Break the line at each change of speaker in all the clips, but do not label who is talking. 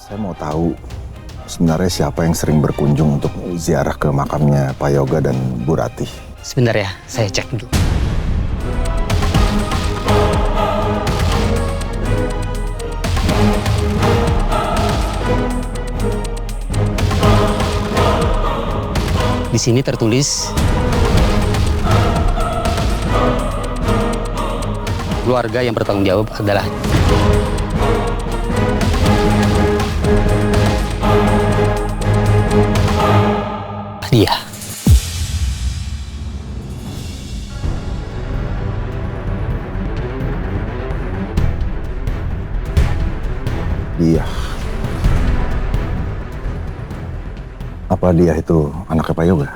Saya mau tahu sebenarnya siapa yang sering berkunjung untuk ziarah ke makamnya Pak Yoga dan Bu Ratih.
Sebentar ya, saya cek dulu. Di sini tertulis keluarga yang bertanggung jawab adalah dia.
Dia. Apa dia itu anaknya Pak Yoga?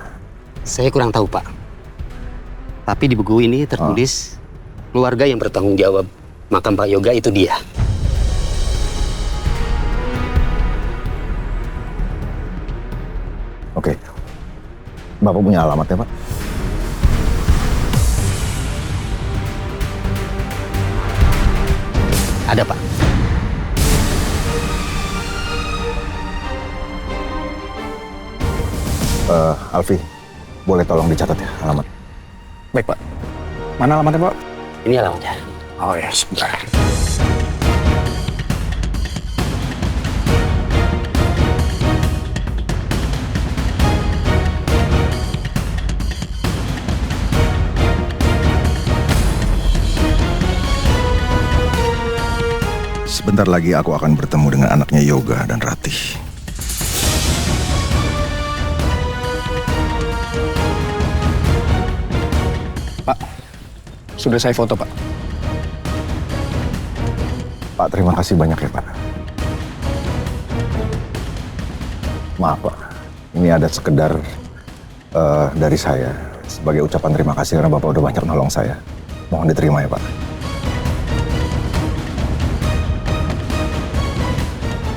Saya kurang tahu, Pak. Tapi di buku ini tertulis keluarga yang bertanggung jawab makam Pak Yoga itu dia.
Oke. Bapak punya alamatnya, Pak?
Ada, Pak.
Alfi, boleh tolong dicatat ya alamat?
Baik, Pak. Mana alamatnya, Pak?
Ini alamatnya.
Oh ya, sebentar.
Sebentar lagi aku akan bertemu dengan anaknya Yoga dan Ratih.
Pak, sudah saya foto, Pak.
Pak, terima kasih banyak ya, Pak. Maaf, Pak. Ini ada sekedar dari saya sebagai ucapan terima kasih karena Bapak udah banyak nolong saya. Mohon diterima ya, Pak.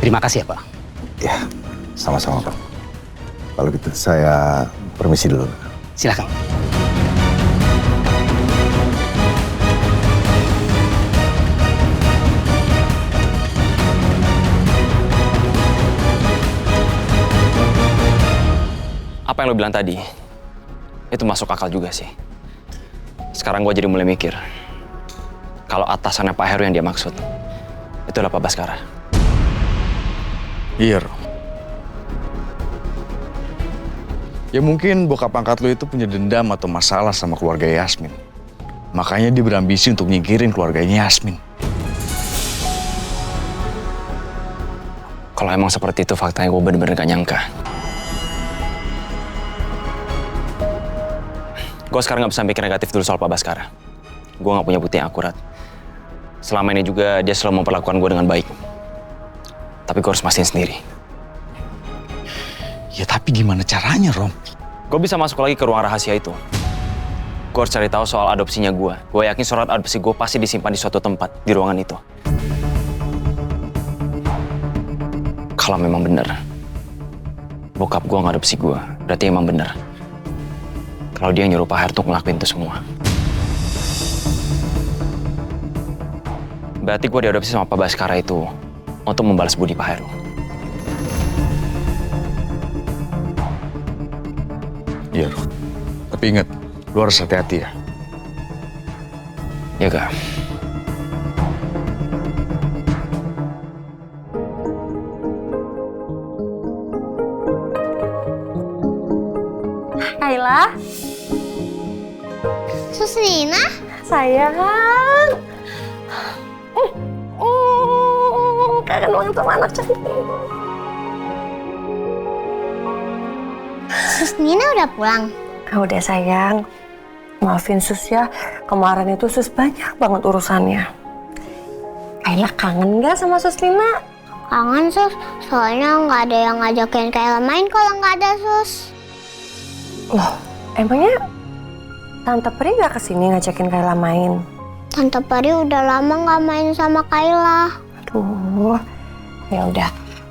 Terima kasih ya, Pak.
Ya, sama-sama, Pak. Kalau gitu saya permisi dulu.
Silakan.
Apa yang lo bilang tadi, itu masuk akal juga sih. Sekarang gue jadi mulai mikir, kalau atasannya Pak Heru yang dia maksud, itu adalah Pak Baskara.
Iya, Rom. Ya mungkin bokap angkat lo itu punya dendam atau masalah sama keluarga Yasmin. Makanya dia berambisi untuk nyingkirin keluarganya Yasmin.
Kalau emang seperti itu faktanya, gue bener-bener gak nyangka. Gue sekarang gak bisa mikir negatif dulu soal Pak Baskara. Gue gak punya bukti yang akurat. Selama ini juga dia selalu memperlakukan gue dengan baik. Tapi gue harus pastiin sendiri.
Ya tapi gimana caranya, Rom?
Gue bisa masuk lagi ke ruang rahasia itu. Gue harus cari tahu soal adopsinya gue. Gue yakin surat adopsi gue pasti disimpan di suatu tempat di ruangan itu. Kalau memang benar bokap gue ngadopsi gue, berarti emang benar kalau dia nyuruh Pak Heru untuk ngelakuin itu semua. Berarti gue diadopsi sama Pak Baskara itu untuk membalas budi Pak Heru.
Iya, Rom. Tapi ingat, lo harus hati-hati ya.
Ya kak.
Kayla,
Susrina?
sayang. Kangen banget sama anak cantik.
Susnina udah pulang?
Udah sayang. Maafin Sus ya, kemarin itu Sus banyak banget urusannya. Kayla kangen gak sama Sus Lina?
Kangen Sus, soalnya nggak ada yang ngajakin Kayla main kalau nggak ada Sus.
Loh, emangnya Tante Pri gak kesini ngajakin Kayla main?
Tante Peri udah lama nggak main sama Kayla.
Aduh, ya udah.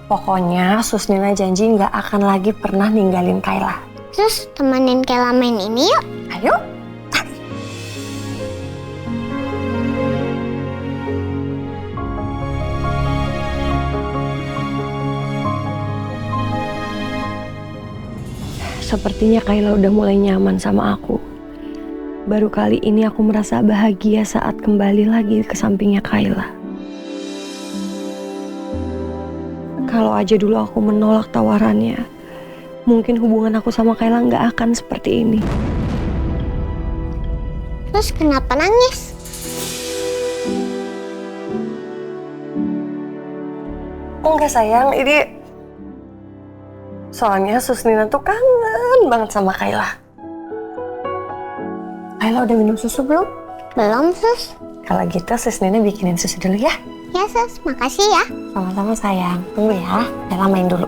Pokoknya Sus Nina janji nggak akan lagi pernah ninggalin Kayla.
Sus, temenin Kayla main ini yuk.
Ayo. Sepertinya Kayla udah mulai nyaman sama aku. Baru kali ini aku merasa bahagia saat kembali lagi ke sampingnya Kayla. Kalau aja dulu aku menolak tawarannya, mungkin hubungan aku sama Kayla nggak akan seperti ini.
Terus kenapa nangis?
Enggak sayang, ini soalnya Sus Nina tuh kangen banget sama Kayla. Kayla udah minum susu belum?
Belum, Sus.
Kalau gitu Sus Nina bikinin susu dulu ya.
Ya, Sus. Makasih ya.
Sama-sama sayang. Tunggu ya, Kayla main dulu.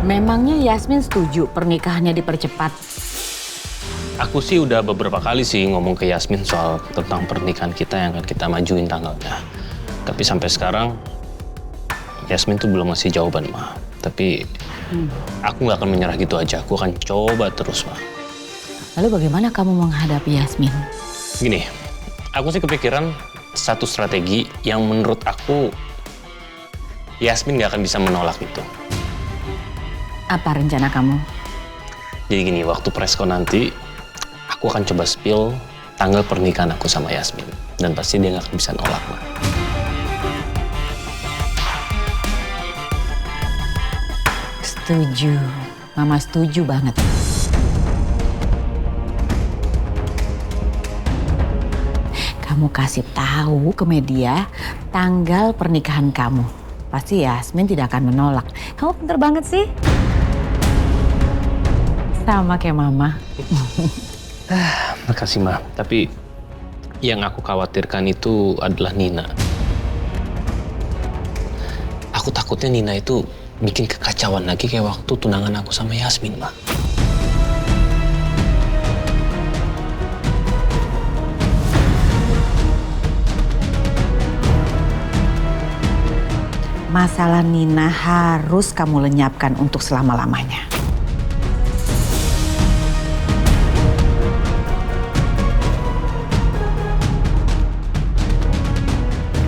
Memangnya Yasmin setuju pernikahannya dipercepat?
Aku sih udah beberapa kali sih ngomong ke Yasmin soal tentang pernikahan kita yang akan kita majuin tanggalnya. Tapi sampai sekarang Yasmin tuh belum ngasih jawaban, Ma. Tapi aku nggak akan menyerah gitu aja. Aku akan coba terus, Ma.
Lalu bagaimana kamu menghadapi Yasmin?
Gini, aku sih kepikiran satu strategi yang menurut aku Yasmin nggak akan bisa menolak itu.
Apa rencana kamu?
Jadi gini, waktu preskon nanti aku akan coba spill tanggal pernikahan aku sama Yasmin. Dan pasti dia nggak akan bisa nolak, Ma.
Setuju. Mama setuju banget. Kamu kasih tahu ke media tanggal pernikahan kamu. Pasti Yasmin tidak akan menolak. Kamu pintar banget sih. Sama kayak Mama.
Makasih, Ma. Tapi yang aku khawatirkan itu adalah Nina. Aku takutnya Nina itu bikin kekacauan lagi kayak waktu tunangan aku sama Yasmin, Ma.
Masalah Nina harus kamu lenyapkan untuk selama-lamanya.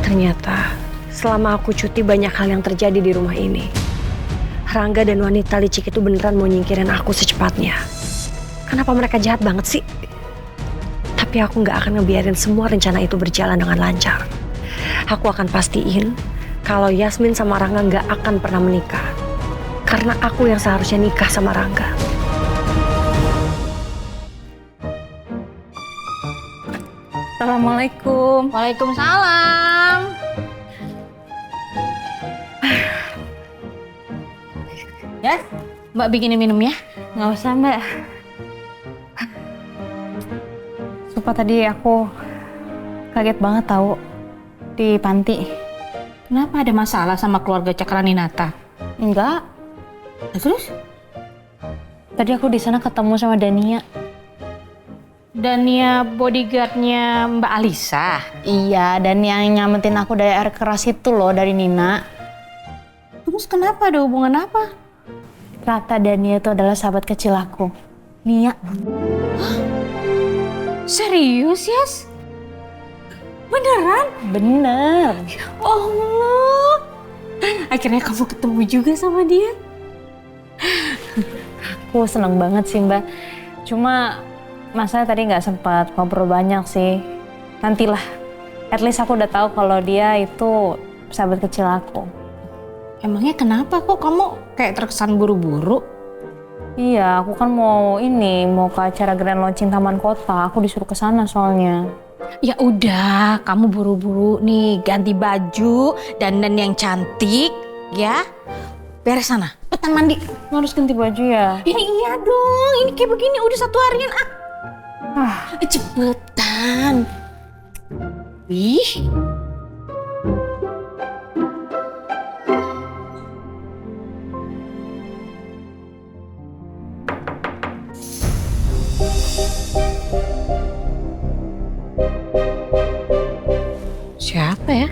Ternyata selama aku cuti banyak hal yang terjadi di rumah ini. Rangga dan wanita licik itu beneran mau nyingkirin aku secepatnya. Kenapa mereka jahat banget sih? Tapi aku nggak akan ngebiarin semua rencana itu berjalan dengan lancar. Aku akan pastiin kalau Yasmin sama Rangga nggak akan pernah menikah. Karena aku yang seharusnya nikah sama Rangga.
Assalamualaikum.
Waalaikumsalam.
Yes, Mbak bikinin minum ya.
Nggak usah, Mbak. Sumpah tadi aku kaget banget tahu di panti.
Kenapa ada masalah sama keluarga Cakraninata?
Enggak.
Terus?
Tadi aku di sana ketemu sama Dania.
Dania bodyguardnya Mbak Alisa.
Iya, dan yang nyamatin aku dari air keras itu loh, dari Nina.
Terus kenapa, ada hubungan apa?
Kata Dania itu adalah sahabat kecil aku, Nia.
Serius, Yas? Beneran?
Bener.
Allah. Akhirnya kamu ketemu juga sama dia.
Aku seneng banget sih, Mbak. Cuma masalah tadi nggak sempat ngobrol banyak sih. Nantilah. At least aku udah tahu kalau dia itu sahabat kecil aku.
Emangnya kenapa kok kamu kayak terkesan buru-buru?
Iya, aku kan mau ke acara grand launching Taman Kota. Aku disuruh ke sana soalnya.
Ya udah, kamu buru-buru nih ganti baju, dandan yang cantik, ya. Beres sana, cepetan mandi.
Harus ganti baju ya?
Ini iya dong, ini kayak begini udah 1 harian cepetan. Ih. Siapa ya?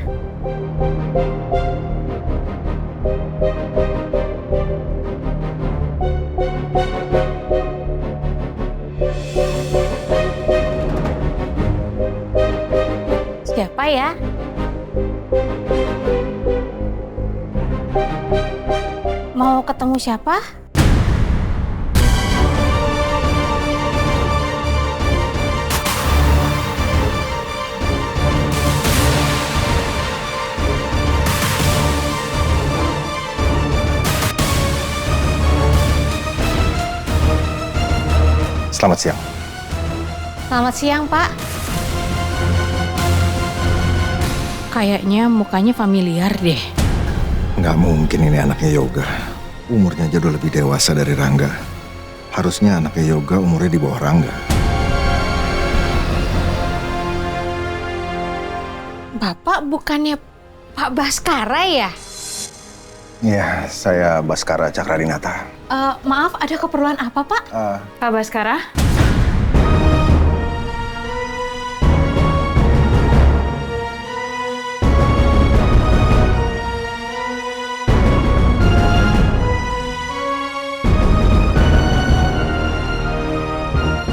Siapa ya. Mau ketemu siapa?
Selamat siang.
Selamat siang, Pak. Kayaknya mukanya familiar deh.
Nggak mungkin ini anaknya Yoga. Umurnya jauh lebih dewasa dari Rangga. Harusnya anaknya Yoga umurnya di bawah Rangga.
Bapak bukannya Pak Baskara ya?
Iya, saya Baskara Cakradinata.
Maaf, ada keperluan apa, Pak?
Pak Baskara?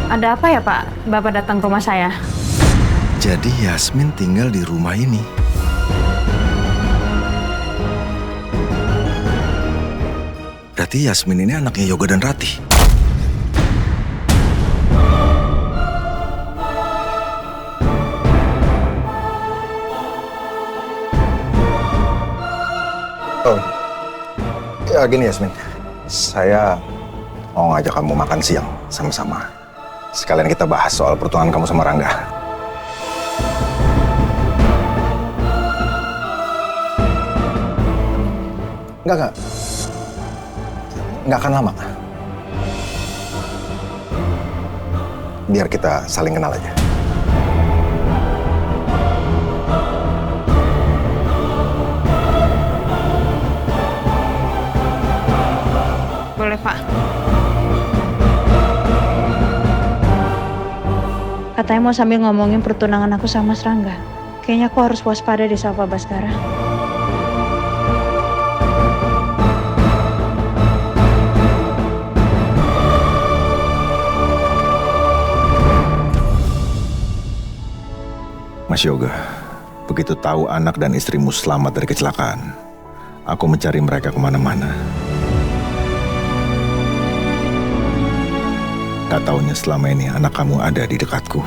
Ada apa ya, Pak? Bapak datang ke rumah saya?
Jadi Yasmin tinggal di rumah ini. Berarti Yasmin ini anaknya Yoga dan Ratih. Oh, ya gini Yasmin. Saya mau ngajak kamu makan siang sama-sama. Sekalian kita bahas soal pertunangan kamu sama Rangga. Enggak. Nggak akan lama. Biar kita saling kenal aja.
Boleh, Pak. Katanya mau sambil ngomongin pertunangan aku sama Mas Rangga. Kayaknya aku harus waspada deh sama Pak Baskara.
Mas Yoga, begitu tahu anak dan istrimu selamat dari kecelakaan, aku mencari mereka kemana-mana. Gak taunya selama ini anak kamu ada di dekatku.